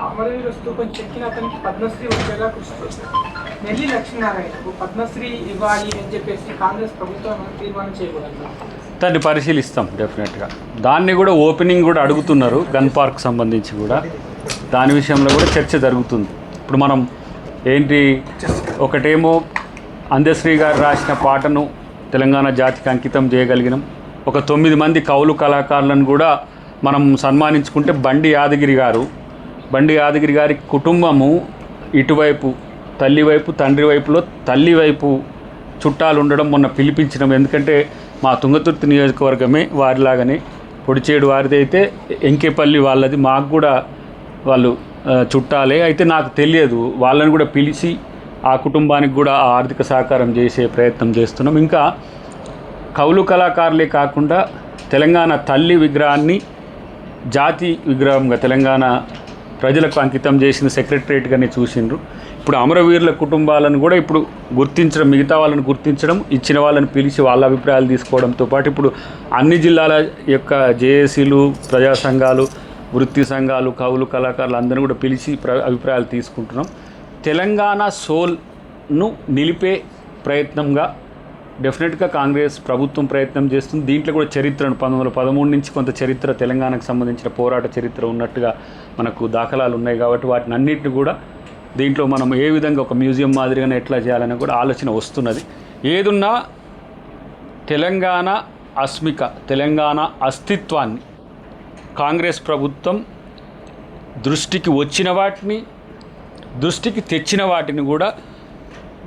అమరవీర స్తూపం చెక్కిన అతనికి పద్మశ్రీ వచ్చేలా కృషి నెల్లి లక్ష్మీనారాయణకు పద్మశ్రీ ఇవ్వాలి అని చెప్పేసి కాంగ్రెస్ ప్రభుత్వం తీర్మానం చేయకూడదు. దాన్ని పరిశీలిస్తాం డెఫినెట్గా. దాన్ని కూడా ఓపెనింగ్ కూడా అడుగుతున్నారు, గన్ పార్క్ సంబంధించి కూడా దాని విషయంలో కూడా చర్చ జరుగుతుంది. ఇప్పుడు మనం ఏంటి, ఒకటేమో అందశ్రీ గారు రాసిన పాటను తెలంగాణ జాతికి అంకితం చేయగలిగినాం. ఒక 9 మంది కవులు కళాకారులను కూడా మనం సన్మానించుకుంటే బండి యాదగిరి గారి కుటుంబము ఇటువైపు తల్లి వైపు తండ్రి వైపులో తల్లి వైపు చుట్టాలు ఉండడం మొన్న పిలిపించడం. ఎందుకంటే మా తుంగతుర్తి నియోజకవర్గమే వారిలాగానే, పొడిచేడు వారిది అయితే ఎంకేపల్లి వాళ్ళది, మాకు కూడా వాళ్ళు చుట్టాలే. అయితే నాకు తెలియదు, వాళ్ళని కూడా పిలిచి ఆ కుటుంబానికి కూడా ఆర్థిక సహకారం చేసే ప్రయత్నం చేస్తున్నాం. ఇంకా కవులు కళాకారులే కాకుండా తెలంగాణ తల్లి విగ్రహాన్ని జాతి విగ్రహంగా తెలంగాణ ప్రజలకు అంకితం చేసిన సెక్రటరేట్గానే చూసిండ్రు. ఇప్పుడు అమరవీరుల కుటుంబాలను కూడా ఇప్పుడు గుర్తించడం, మిగతా వాళ్ళని గుర్తించడం, ఇచ్చిన వాళ్ళని పిలిచి వాళ్ళ అభిప్రాయాలు తీసుకోవడంతో పాటు ఇప్పుడు అన్ని జిల్లాల యొక్క జేఏసీలు, ప్రజా సంఘాలు, వృత్తి సంఘాలు, కవులు కళాకారులు అందరినీ కూడా పిలిచి అభిప్రాయాలు తీసుకుంటున్నాం. తెలంగాణ సోల్ను నిలిపే ప్రయత్నంగా డెఫినెట్గా కాంగ్రెస్ ప్రభుత్వం ప్రయత్నం చేస్తుంది. దీంట్లో కూడా చరిత్రను 1913 నుంచి కొంత చరిత్ర, తెలంగాణకు సంబంధించిన పోరాట చరిత్ర ఉన్నట్టుగా మనకు దాఖలాలు ఉన్నాయి. కాబట్టి వాటిని అన్నింటినీ కూడా దీంట్లో మనం ఏ విధంగా ఒక మ్యూజియం మాదిరిగానే ఎట్లా చేయాలని కూడా ఆలోచన వస్తున్నది. ఏదున్నా తెలంగాణ అస్మిక, తెలంగాణ అస్తిత్వాన్ని కాంగ్రెస్ ప్రభుత్వం దృష్టికి తెచ్చిన వాటిని కూడా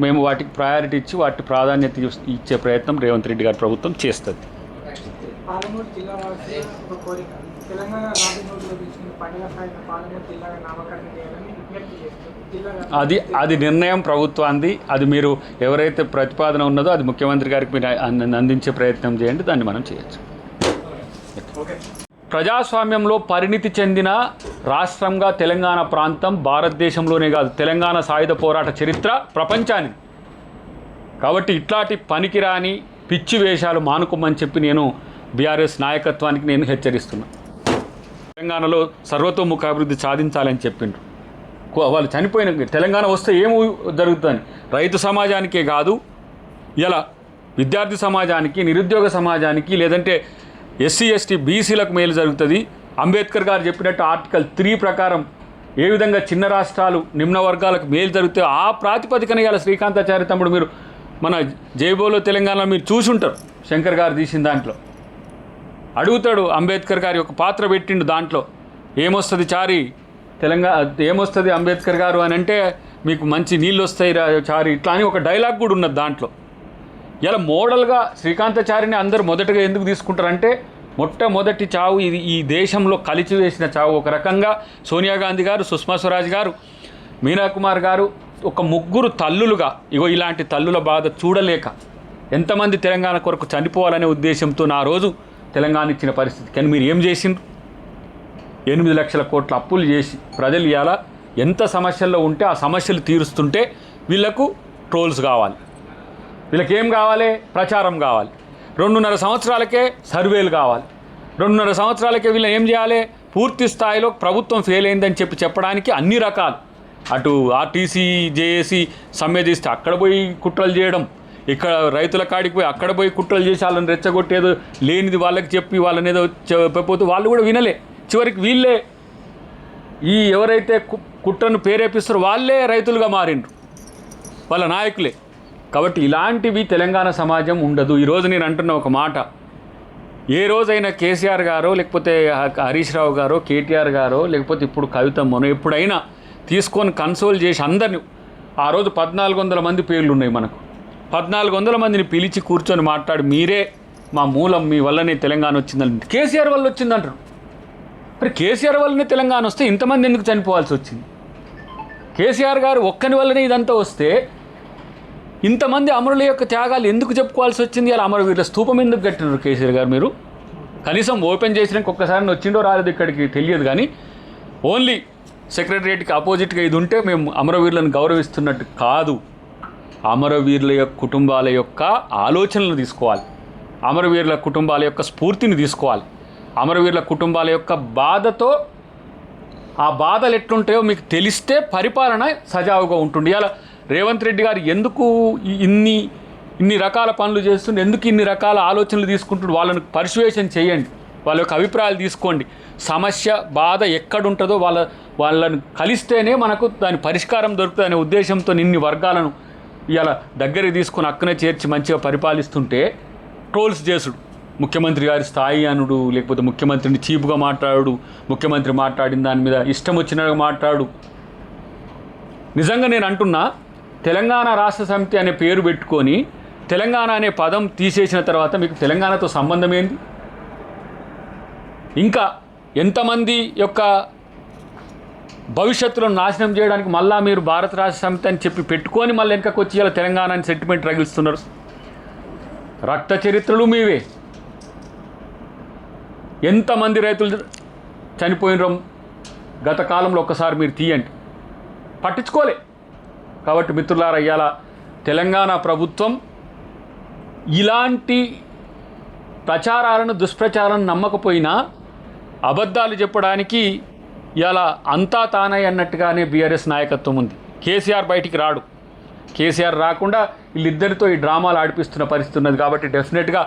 మేము వాటికి ప్రయారిటీ ఇచ్చి వాటి ప్రాధాన్యత ఇచ్చే ప్రయత్నం రేవంత్ రెడ్డి గారి ప్రభుత్వం చేస్తుంది. పాలమూరు జిల్లా వాసి ఒక కోరిక, తెలంగాణ రాజమౌళిలో తీసుకున్న పండుగ సాగిన పాలమూరు జిల్లాగా నామకరణం చేయాలని విజ్ఞప్తి చేస్తుంది. అది నిర్ణయం ప్రభుత్వాన్ని. అది మీరు ఎవరైతే ప్రతిపాదన ఉన్నదో అది ముఖ్యమంత్రి గారికి మీరు అందించే ప్రయత్నం చేయండి, దాన్ని మనం చేయొచ్చు. ప్రజాస్వామ్యంలో పరిణితి చెందిన రాష్ట్రంగా తెలంగాణ ప్రాంతం భారతదేశంలోనే కాదు, తెలంగాణ సాయుధ పోరాట చరిత్ర ప్రపంచానికి. కాబట్టి ఇట్లాంటి పనికిరాని పిచ్చి వేషాలు మానుకోమని చెప్పి నేను బీఆర్ఎస్ నాయకత్వానికి నేను హెచ్చరిస్తున్నా. తెలంగాణలో సర్వతోముఖ అభివృద్ధి సాధించాలని చెప్పిండ్రు. వాళ్ళు చనిపోయిన తెలంగాణ వస్తే ఏమి జరుగుతుందని రైతు సమాజానికే కాదు, ఇలా విద్యార్థి సమాజానికి, నిరుద్యోగ సమాజానికి, లేదంటే ఎస్సీ ఎస్టీ బీసీలకు మేలు జరుగుతుంది. అంబేద్కర్ గారు చెప్పినట్టు ఆర్టికల్ 3 ప్రకారం ఏ విధంగా చిన్న రాష్ట్రాలు నిమ్న వర్గాలకు మేలు జరుగుతాయో ఆ ప్రాతిపదికన ఇలా శ్రీకాంతాచారి తమ్ముడు మీరు మన జైబోలో తెలంగాణ మీరు చూసుంటారు. శంకర్ గారు తీసిన దాంట్లో అడుగుతాడు, అంబేద్కర్ గారి ఒక పాత్ర పెట్టిండు. దాంట్లో ఏమొస్తుంది చారి తెలంగాణ, ఏమొస్తుంది అంబేద్కర్ గారు అని అంటే మీకు మంచి నీళ్ళు వస్తాయి చారి, ఇట్లా అని ఒక డైలాగ్ కూడా ఉన్నది దాంట్లో. ఇలా మోడల్గా శ్రీకాంతాచారిని అందరూ మొదటగా ఎందుకు తీసుకుంటారంటే మొట్టమొదటి చావు ఇది ఈ దేశంలో కలిచివేసిన చావు. ఒక రకంగా సోనియా గాంధీ గారు, సుష్మా స్వరాజ్ గారు, మీనా కుమార్ గారు ఒక ముగ్గురు తల్లులుగా ఇగో ఇలాంటి తల్లుల బాధ చూడలేక ఎంతమంది తెలంగాణ కొరకు చనిపోవాలనే ఉద్దేశంతో నా రోజు తెలంగాణ ఇచ్చిన పరిస్థితి. కానీ మీరు ఏం చేసిండ్రు? 8 లక్షల కోట్ల అప్పులు చేసి ప్రజలు ఇవాళ ఎంత సమస్యల్లో ఉంటే ఆ సమస్యలు తీరుస్తుంటే వీళ్లకు ట్రోల్స్ కావాలి, వీళ్ళకి ఏం కావాలి? ప్రచారం కావాలి. 2.5 సంవత్సరాలకే సర్వేలు కావాలి. 2.5 సంవత్సరాలకే వీళ్ళు ఏం చేయాలి? పూర్తి స్థాయిలో ప్రభుత్వం ఫెయిల్ అయిందని చెప్పడానికి అన్ని రకాలు, అటు ఆర్టీసీ జేఏసీ సమ్మె చేస్తే అక్కడ పోయి కుట్రలు చేయడం, ఇక్కడ రైతుల కాడికి పోయి అక్కడ పోయి కుట్రలు చేసి వాళ్ళని రెచ్చగొట్టేదో లేనిది వాళ్ళకి చెప్పి వాళ్ళని ఏదో చెప్పిపోతే వాళ్ళు కూడా వినలే. చివరికి వీళ్ళే ఈ ఎవరైతే కుట్రను ప్రేరేపిస్తారో వాళ్ళే రైతులుగా మారిండ్రు, వాళ్ళ నాయకులే. కాబట్టి ఇలాంటివి తెలంగాణ సమాజం ఉండదు. ఈరోజు నేను అంటున్న ఒక మాట, ఏ రోజైనా కేసీఆర్ గారో లేకపోతే హరీష్ రావు గారో కేటీఆర్ గారో లేకపోతే ఇప్పుడు కవితమ్మనో ఎప్పుడైనా తీసుకొని కన్సోల్ చేసి అందరిని, ఆ రోజు 1400 మంది పేర్లు ఉన్నాయి మనకు, 1400 మందిని పిలిచి కూర్చొని మాట్లాడి మీరే మా మూలం, మీ వల్లనే తెలంగాణ వచ్చిందని, కేసీఆర్ వల్ల వచ్చిందంటారు. మరి కేసీఆర్ వల్లనే తెలంగాణ వస్తే ఇంతమంది ఎందుకు చనిపోవాల్సి వచ్చింది? కేసీఆర్ గారు ఒక్కని వల్లనే ఇదంతా వస్తే ఇంతమంది అమరుల యొక్క త్యాగాలు ఎందుకు చెప్పుకోవాల్సి వచ్చింది? అలా అమరవీరుల స్తూపం ఎందుకు కట్టినారు కేసీఆర్ గారు? మీరు కనీసం ఓపెన్ చేసినాక ఒక్కసారి వచ్చిండో రాలేదు ఇక్కడికి తెలియదు, కానీ ఓన్లీ సెక్రటరియట్కి అపోజిట్గా ఇది ఉంటే మేము అమరవీరులను గౌరవిస్తున్నట్టు కాదు. అమరవీరుల యొక్క కుటుంబాల యొక్క ఆలోచనలు తీసుకోవాలి, అమరవీరుల కుటుంబాల యొక్క స్ఫూర్తిని తీసుకోవాలి, అమరవీరుల కుటుంబాల యొక్క బాధతో ఆ బాధలు ఎట్లుంటాయో మీకు తెలిస్తే పరిపాలన సజావుగా ఉంటుంది. ఇలా రేవంత్ రెడ్డి గారు ఎందుకు ఇన్ని రకాల పనులు చేస్తుండే, ఎందుకు ఇన్ని రకాల ఆలోచనలు తీసుకుంటుండే, వాళ్ళని పర్సువేషన్ చేయండి, వాళ్ళ యొక్క అభిప్రాయాలు తీసుకోండి. సమస్య బాధ ఎక్కడుంటుందో వాళ్ళని కలిస్తేనే మనకు దాని పరిష్కారం దొరుకుతుంది అనే ఉద్దేశంతో ఇన్ని వర్గాలను ఇలా దగ్గరికి తీసుకొని అక్కనే చేర్చి మంచిగా పరిపాలిస్తుంటే ట్రోల్స్ చేసుడు, ముఖ్యమంత్రి గారి స్థాయి అనుడు, లేకపోతే ముఖ్యమంత్రిని చీప్గా మాట్లాడు, ముఖ్యమంత్రి మాట్లాడిన దాని మీద ఇష్టం వచ్చినట్టుగా మాట్లాడు. నిజంగా నేను అంటున్నా, తెలంగాణ రాష్ట్ర సమితి అనే పేరు పెట్టుకొని తెలంగాణ అనే పదం తీసేసిన తర్వాత మీకు తెలంగాణతో సంబంధం ఏంది? ఇంకా ఎంతమంది యొక్క భవిష్యత్తులను నాశనం చేయడానికి మళ్ళా మీరు భారత రాష్ట్ర సమితి అని చెప్పి పెట్టుకొని మళ్ళీ వెనకకు వచ్చి ఇలా తెలంగాణ అని సెంటిమెంట్ రగిస్తున్నారు. రక్త చరిత్రలు మీవే. ఎంతమంది రైతులు చనిపోయినరో గత కాలంలో ఒక్కసారి మీరు తీయండి, పట్టించుకోలే. కాబట్టి మిత్రులారా, ఇవాళ తెలంగాణ ప్రభుత్వం ఇలాంటి ప్రచారాలను దుష్ప్రచారాలను నమ్మకపోయినా అబద్ధాలు చెప్పడానికి ఇలా అంతా తానై అన్నట్టుగానే బీఆర్ఎస్ నాయకత్వం ఉంది. కేసీఆర్ బయటికి రాడు. కేసీఆర్ రాకుండా వీళ్ళిద్దరితో ఈ డ్రామాలు ఆడిపిస్తున్న పరిస్థితి ఉన్నది. కాబట్టి డెఫినెట్గా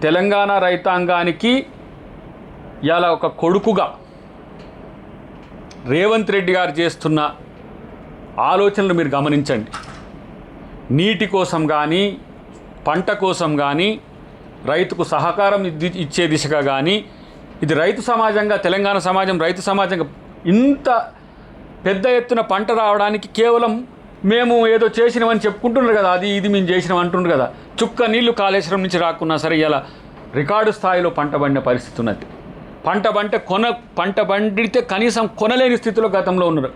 తెలంగాణ రైతాంగానికి ఇలా ఒక కొడుకుగా రేవంత్ రెడ్డి గారు చేస్తున్న ఆలోచనలు మీరు గమనించండి. నీటి కోసం కానీ, పంట కోసం కానీ, రైతుకు సహకారం ఇచ్చే దిశగా కానీ, ఇది రైతు సమాజంగా, తెలంగాణ సమాజం రైతు సమాజంగా ఇంత పెద్ద ఎత్తున పంట రావడానికి కేవలం మేము ఏదో చేసినామని చెప్పుకుంటున్నారు కదా, అది ఇది మేము చేసినాం అంటున్నారు కదా. చుక్క నీళ్లు కాళేశ్వరం నుంచి రాకున్నా సరే ఇలా రికార్డు స్థాయిలో పంట పండిన పరిస్థితి ఉన్నది. పంట పండితే కనీసం కొనలేని స్థితిలో గతంలో ఉన్నారు.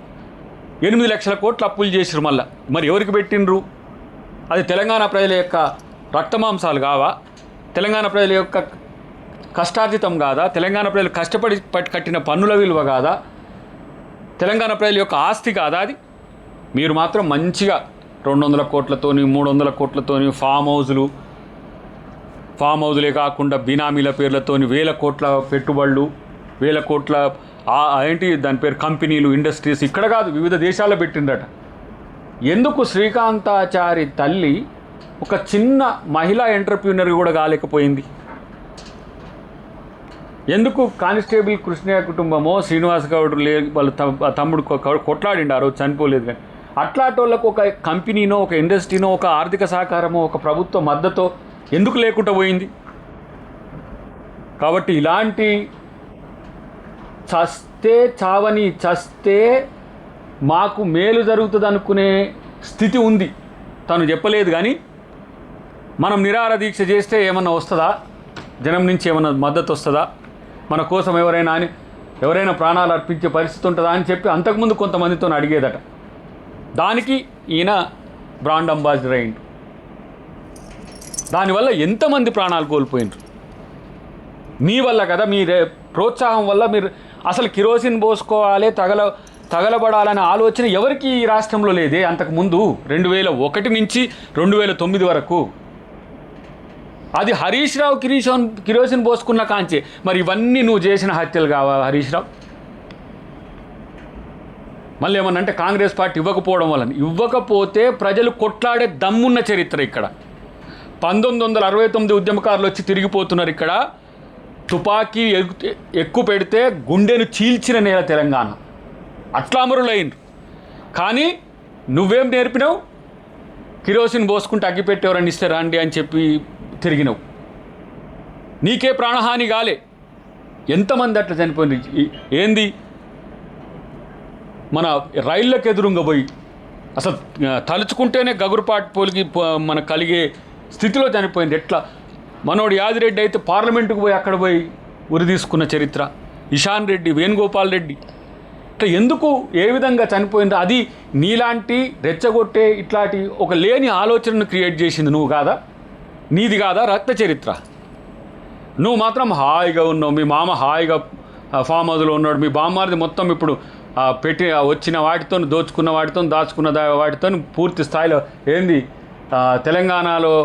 8 లక్షల కోట్లు అప్పులు చేసిరు. మళ్ళీ మరి ఎవరికి పెట్టినరు? అది తెలంగాణ ప్రజల యొక్క రక్తమాంసాలు కావా? తెలంగాణ ప్రజల యొక్క కష్టార్జితం కాదా? తెలంగాణ ప్రజలు కష్టపడి కట్టిన పన్నుల విలువ కాదా? తెలంగాణ ప్రజల యొక్క ఆస్తి కాదా అది? మీరు మాత్రం మంచిగా 200 కోట్లతోని 300 కోట్లతోని ఫామ్ హౌజులే కాకుండా బినామీల పేర్లతోని 1000 కోట్ల పెట్టుబడులు, 1000 కోట్ల ఏంటి దాని పేరు కంపెనీలు, ఇండస్ట్రీస్ ఇక్కడ కాదు వివిధ దేశాల్లో పెట్టిండట. ఎందుకు శ్రీకాంతాచారి తల్లి ఒక చిన్న మహిళా ఎంటర్ప్రీనర్ కూడా కాలేకపోయింది? ఎందుకు కానిస్టేబుల్ కృష్ణయ్య కుటుంబమో శ్రీనివాస్ గౌడ్ వాళ్ళ తమ్ముడు కొట్లాడిండారో చనిపోలేదు. కానీ అట్లాంటోళ్ళకు ఒక కంపెనీనో, ఒక ఇండస్ట్రీనో, ఒక ఆర్థిక సహకారమో, ఒక ప్రభుత్వ మద్దతు ఎందుకు లేకుండా పోయింది? కాబట్టి ఇలాంటి చస్తే మాకు మేలు జరుగుతుంది అనుకునే స్థితి ఉంది. తను చెప్పలేదు కానీ మనం నిరాహార దీక్ష చేస్తే ఏమన్నా వస్తుందా? జనం నుంచి ఏమన్నా మద్దతు వస్తుందా? మన కోసం ఎవరైనా ప్రాణాలు అర్పించే పరిస్థితి ఉంటుందా అని చెప్పి అంతకుముందు కొంతమందితో అడిగేదట. దానికి ఈయన బ్రాండ్ అంబాసిడర్ అయ్యిండు. దానివల్ల ఎంతమంది ప్రాణాలు కోల్పోయినారు? మీ వల్ల కదా, మీ ప్రోత్సాహం వల్ల. మీరు అసలు కిరోసిన్ పోసుకోవాలి, తగలబడాలనే ఆలోచన ఎవరికి ఈ రాష్ట్రంలో లేదే అంతకుముందు. 2001 నుంచి 2009 వరకు అది హరీష్ రావు కిరోసిన్ పోసుకున్న కాంచే. మరి ఇవన్నీ నువ్వు చేసిన హత్యలు కావా హరీష్ రావు? మళ్ళీ ఏమన్నా అంటే కాంగ్రెస్ పార్టీ ఇవ్వకపోవడం వల్ల. ఇవ్వకపోతే ప్రజలు కొట్లాడే దమ్మున్న చరిత్ర ఇక్కడ. 1969 ఉద్యమకారులు వచ్చి తిరిగిపోతున్నారు ఇక్కడ. తుపాకీ ఎక్కువ పెడితే గుండెను చీల్చిన నేల తెలంగాణ. అట్లా అమరులైండ్రు. కానీ నువ్వేం నేర్పినావు? కిరోసిన్ పోసుకుంటే అగ్గిపెట్టి ఎవరన్నా ఇస్తే రండి అని చెప్పి తిరిగినావు. నీకే ప్రాణహాని కాలే. ఎంతమంది అట్లా చనిపోయింది? ఏంది మన రైళ్ళకు ఎదురుగా పోయి అసలు తలుచుకుంటేనే గగురుపాటు పోలికి మనకు కలిగే స్థితిలో చనిపోయింది. ఎట్లా మనోడు యాదిరెడ్డి అయితే పార్లమెంటుకు పోయి అక్కడ పోయి ఉరి తీసుకున్న చరిత్ర. ఇషాన్ రెడ్డి, వేణుగోపాల్ రెడ్డి ఇట్లా ఎందుకు ఏ విధంగా చనిపోయిందో అది నీలాంటి రెచ్చగొట్టే ఇట్లాంటి ఒక లేని ఆలోచనను క్రియేట్ చేసింది నువ్వు కాదా? నీది కాదా రక్త చరిత్ర? నువ్వు మాత్రం హాయిగా ఉన్నావు. మీ మామ హాయిగా ఫామ్ హౌస్లో ఉన్నాడు. మీ బామ్మారిది మొత్తం ఇప్పుడు వచ్చిన వాటితో దోచుకున్న వాటితో దాచుకున్న వాటితో పూర్తి స్థాయిలో ఏంది తెలంగాణలో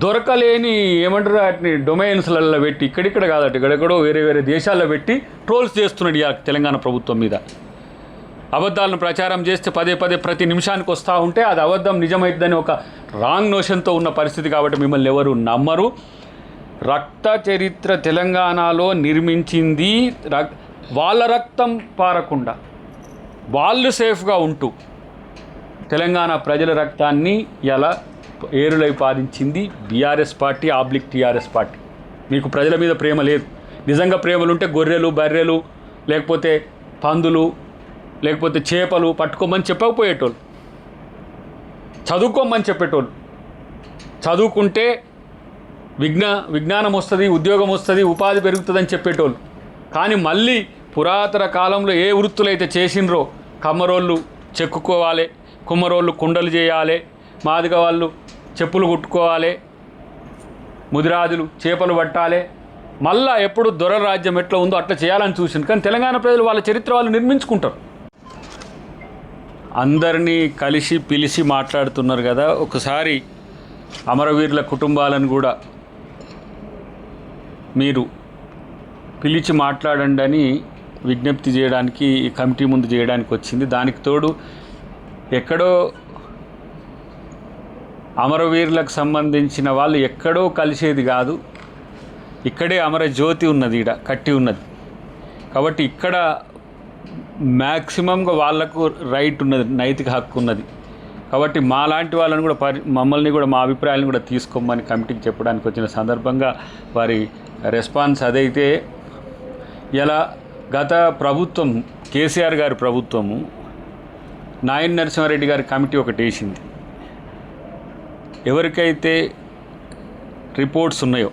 దొరకలేని ఏమంటారు వాటిని డొమైన్స్లలో పెట్టి ఇక్కడిక్కడ కాదట ఇక్కడెక్కడో వేరే వేరే దేశాల్లో పెట్టి ట్రోల్స్ చేస్తున్నాడు ఇక తెలంగాణ ప్రభుత్వం మీద. అబద్ధాలను ప్రచారం చేస్తే పదే పదే ప్రతి నిమిషానికి వస్తూ ఉంటే అది అబద్ధం నిజమైందని ఒక రాంగ్ నోషన్తో ఉన్న పరిస్థితి. కాబట్టి మిమ్మల్ని ఎవరు నమ్మరు. రక్త చరిత్ర తెలంగాణలో నిర్మించింది వాళ్ళ రక్తం పారకుండా వాళ్ళు సేఫ్గా ఉంటూ తెలంగాణ ప్రజల రక్తాన్ని ఎలా ఏరులై పాలించింది బీఆర్ఎస్ పార్టీ టీఆర్ఎస్ పార్టీ. మీకు ప్రజల మీద ప్రేమ లేదు. నిజంగా ప్రేమలుంటే గొర్రెలు బర్రెలు లేకపోతే పందులు లేకపోతే చేపలు పట్టుకోమని చెప్పకపోయేటోళ్ళు, చదువుకోమని చెప్పేటోళ్ళు. చదువుకుంటే విజ్ఞానం వస్తుంది, ఉద్యోగం వస్తుంది, ఉపాధి పెరుగుతుందని చెప్పేటోళ్ళు. కానీ మళ్ళీ పురాతన కాలంలో ఏ వృత్తులు అయితే చేసినరో కమ్మరోళ్ళు చెక్కుకోవాలి, కుమ్మరోళ్ళు కుండలు చేయాలి, మాదిగ వాళ్ళు చెప్పులు కుట్టుకోవాలి, ముదిరాజులు చేపలు పట్టాలి. మళ్ళా ఎప్పుడు దొర రాజ్యం ఎట్లా ఉందో అట్లా చేయాలని చూసింది. కానీ తెలంగాణ ప్రజలు వాళ్ళ చరిత్ర వాళ్ళు నిర్మించుకుంటారు. అందరినీ కలిసి పిలిచి మాట్లాడుతున్నారు కదా, ఒకసారి అమరవీరుల కుటుంబాలను కూడా మీరు పిలిచి మాట్లాడండి అని విజ్ఞప్తి చేయడానికి ఈ కమిటీ ముందు చేయడానికి వచ్చింది. దానికి తోడు ఎక్కడో అమరవీరులకు సంబంధించిన వాళ్ళు ఎక్కడో కలిసేది కాదు, ఇక్కడే అమరజ్యోతి ఉన్నది, ఈడ కట్టి ఉన్నది. కాబట్టి ఇక్కడ మ్యాక్సిమంగా వాళ్లకు రైట్ ఉన్నది, నైతిక హక్కు ఉన్నది. కాబట్టి మా లాంటి వాళ్ళని కూడా మమ్మల్ని కూడా మా అభిప్రాయాలను కూడా తీసుకోమని కమిటీకి చెప్పడానికి వచ్చిన సందర్భంగా వారి రెస్పాన్స్ అదైతే. ఇలా గత ప్రభుత్వం కేసీఆర్ గారి ప్రభుత్వము నాయన నరసింహారెడ్డి గారి కమిటీ ఒకటి వేసింది. ఎవరికైతే రిపోర్ట్స్ ఉన్నాయో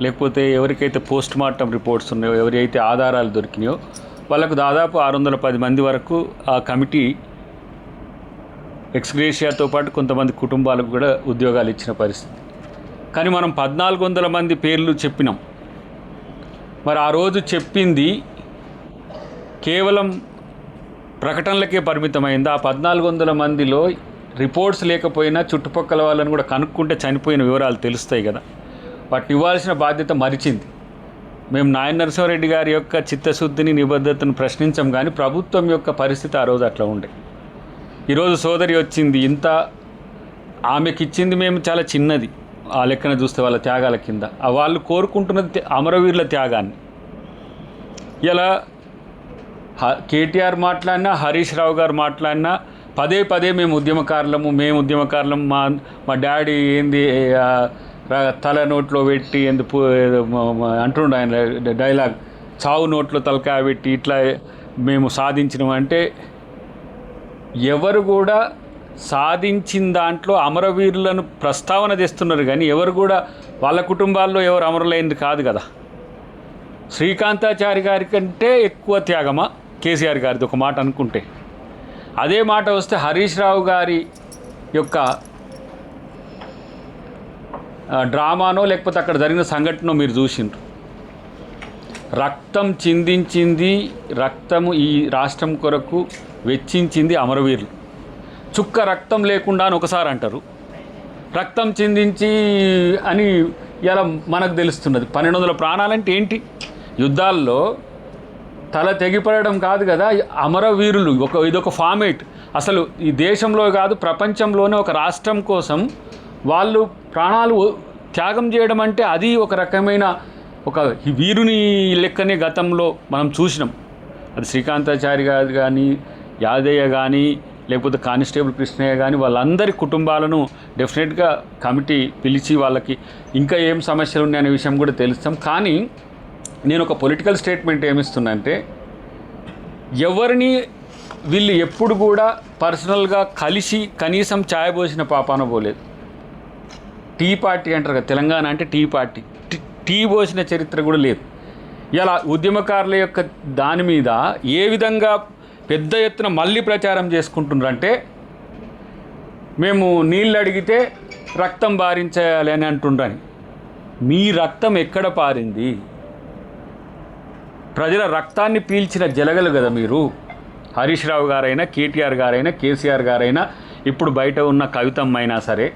లేకపోతే ఎవరికైతే పోస్ట్ మార్టం రిపోర్ట్స్ ఉన్నాయో, ఎవరైతే ఆధారాలు దొరికినాయో వాళ్ళకు దాదాపు 610 మంది వరకు ఆ కమిటీ ఎక్స్గ్రేషియాతో పాటు కొంతమంది కుటుంబాలకు కూడా ఉద్యోగాలు ఇచ్చిన పరిస్థితి. కానీ మనం 1400 మంది పేర్లు చెప్పినాం. మరి ఆ రోజు చెప్పింది కేవలం ప్రకటనలకే పరిమితమైంది. ఆ 1400 మందిలో రిపోర్ట్స్ లేకపోయినా చుట్టుపక్కల వాళ్ళని కూడా కనుక్కుంటే చనిపోయిన వివరాలు తెలుస్తాయి కదా. వాటిని ఇవ్వాల్సిన బాధ్యత మరిచింది. మేము నాయన నరసింహారెడ్డి గారి యొక్క చిత్తశుద్ధిని నిబద్ధతను ప్రశ్నించాం, కానీ ప్రభుత్వం యొక్క పరిస్థితి ఆ రోజు అట్లా ఉండే. ఈరోజు సోదరి వచ్చింది, ఇంత ఆమెకి ఇచ్చింది మేము చాలా చిన్నది ఆ లెక్కన చూస్తే వాళ్ళ త్యాగాల కింద. వాళ్ళు కోరుకుంటున్నది అమరవీరుల త్యాగాన్ని. ఇలా కేటీఆర్ మాట్లాడినా హరీష్ రావు గారు మాట్లాడినా పదే పదే మేము ఉద్యమకారులం, మా డాడీ ఏంది తల నోట్లో పెట్టి ఎందుకు అంటుండ ఆయన డైలాగ్, చావు నోట్లో తలకాయ పెట్టి ఇట్లా మేము సాధించినాం అంటే, ఎవరు కూడా సాధించిన దాంట్లో అమరవీరులను ప్రస్తావన చేస్తున్నారు కానీ ఎవరు కూడా వాళ్ళ కుటుంబాల్లో ఎవరు అమరులైంది కాదు కదా. శ్రీకాంతాచారి గారి కంటే ఎక్కువ త్యాగమా కేసీఆర్ గారిది ఒక మాట అనుకుంటే? అదే మాట వస్తే హరీష్ రావు గారి యొక్క డ్రామానో లేకపోతే అక్కడ జరిగిన సంఘటనో మీరు చూసిండ్రు. రక్తం చిందించింది, రక్తము ఈ రాష్ట్రం కొరకు వెచ్చించింది అమరవీరులు. చుక్క రక్తం లేకుండా అని ఒకసారి అంటారు, రక్తం చిందించి అని ఇలా మనకు తెలుస్తున్నది. 1200 ప్రాణాలంటే ఏంటి? యుద్ధాల్లో తల తెగిపడడం కాదు కదా అమరవీరులు. ఇదొక ఫార్మేట్. అసలు ఈ దేశంలో కాదు ప్రపంచంలోనే ఒక రాష్ట్రం కోసం వాళ్ళు ప్రాణాలు త్యాగం చేయడం అంటే అది ఒక రకమైన ఒక వీరుని లెక్కనే గతంలో మనం చూసినాం. అది శ్రీకాంతాచారి గారు కానీ, యాదయ్య కానీ, లేకపోతే కానిస్టేబుల్ కృష్ణయ్య కానీ, వాళ్ళందరి కుటుంబాలను డెఫినెట్గా కమిటీ పిలిచి వాళ్ళకి ఇంకా ఏం సమస్యలు ఉన్నాయనే విషయం కూడా తెలుస్తాం. కానీ నేను ఒక పొలిటికల్ స్టేట్మెంట్ ఏమిస్తున్నా అంటే, ఎవరిని వీళ్ళు ఎప్పుడు కూడా పర్సనల్గా కలిసి కనీసం ఛాయబోసిన పాపాన పోలేదు. టీ పార్టీ అంటారు కదా, తెలంగాణ అంటే టీ పార్టీ, టీ పోసిన చరిత్ర కూడా లేదు. ఇలా ఉద్యమకారుల యొక్క దాని మీద ఏ విధంగా పెద్ద ఎత్తున మళ్ళీ ప్రచారం చేసుకుంటున్నారంటే, మేము నీళ్ళు అడిగితే రక్తం పారించాలి అని అంటుండ్రని. మీ రక్తం ఎక్కడ పారింది? ప్రజల రక్తాన్ని పీల్చిన జలగలు కదా మీరు. హరీష్ రావు గారైనా, కేటీఆర్ గారైనా, కేసీఆర్ గారైనా, ఇప్పుడు బయట ఉన్న కవితమ్మ అయినా సరే,